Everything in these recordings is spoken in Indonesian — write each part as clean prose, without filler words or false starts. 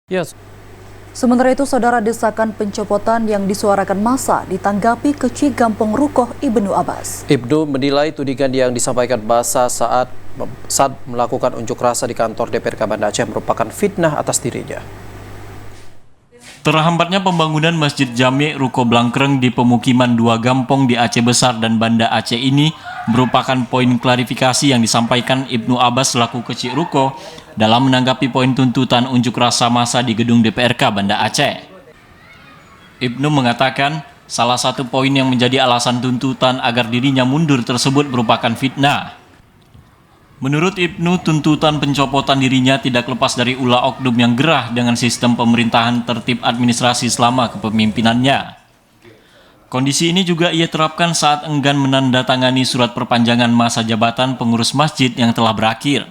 Yes. Sementara itu, saudara, desakan pencopotan yang disuarakan massa ditanggapi Kecil Gampong Rukoh Ibnu Abbas. Ibnu menilai tudingan yang disampaikan massa saat melakukan unjuk rasa di kantor DPRK Banda Aceh merupakan fitnah atas dirinya. Terhambatnya pembangunan Masjid Jami' Ruko Blangkreng di pemukiman Dua Gampong di Aceh Besar dan Banda Aceh ini merupakan poin klarifikasi yang disampaikan Ibnu Abbas selaku Kecil Ruko dalam menanggapi poin tuntutan unjuk rasa massa di gedung DPRK Banda Aceh. Ibnu mengatakan salah satu poin yang menjadi alasan tuntutan agar dirinya mundur tersebut merupakan fitnah. Menurut Ibnu, tuntutan pencopotan dirinya tidak lepas dari ulah oknum yang gerah dengan sistem pemerintahan tertib administrasi selama kepemimpinannya. Kondisi ini juga ia terapkan saat enggan menandatangani surat perpanjangan masa jabatan pengurus masjid yang telah berakhir.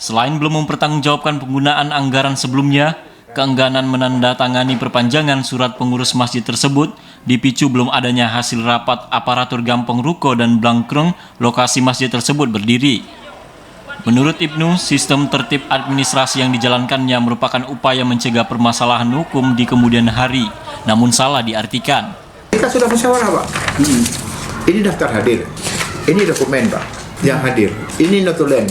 Selain belum mempertanggungjawabkan penggunaan anggaran sebelumnya, keengganan menandatangani perpanjangan surat pengurus masjid tersebut dipicu belum adanya hasil rapat aparatur Gampong Ruko dan Blangkreng lokasi masjid tersebut berdiri. Menurut Ibnu, sistem tertib administrasi yang dijalankannya merupakan upaya mencegah permasalahan hukum di kemudian hari, namun salah diartikan. Kita sudah musyawarah, Pak. Ini daftar hadir, ini dokumen, Pak, yang hadir, ini notulen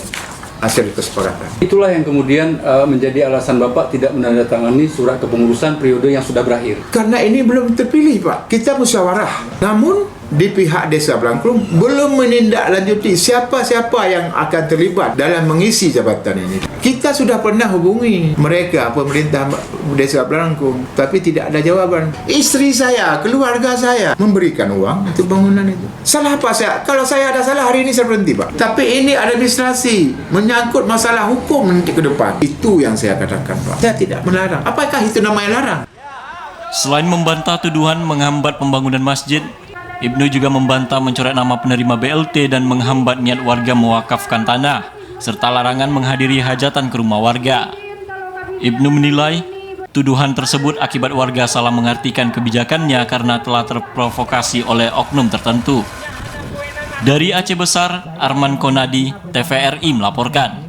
hasil kesepakatan. Itulah yang kemudian menjadi alasan Bapak tidak menandatangani surat kepengurusan periode yang sudah berakhir. Karena ini belum terpilih, Pak. Kita musyawarah. Namun di pihak Desa Blangkreng belum menindaklanjuti siapa-siapa yang akan terlibat dalam mengisi jabatan ini. Kita sudah pernah hubungi mereka, pemerintah Desa Blangkreng, tapi tidak ada jawaban. Istri saya, keluarga saya memberikan uang untuk bangunan itu. Salah apa saya? Kalau saya ada salah hari ini saya berhenti, Pak. Tapi ini administrasi, menyangkut masalah hukum nanti ke depan. Itu yang saya katakan, Pak. Saya tidak melarang. Apakah itu namanya larang? Selain membantah tuduhan menghambat pembangunan masjid, Ibnu juga membantah mencoret nama penerima BLT dan menghambat niat warga mewakafkan tanah, serta larangan menghadiri hajatan ke rumah warga. Ibnu menilai tuduhan tersebut akibat warga salah mengartikan kebijakannya karena telah terprovokasi oleh oknum tertentu. Dari Aceh Besar, Arman Konadi, TVRI melaporkan.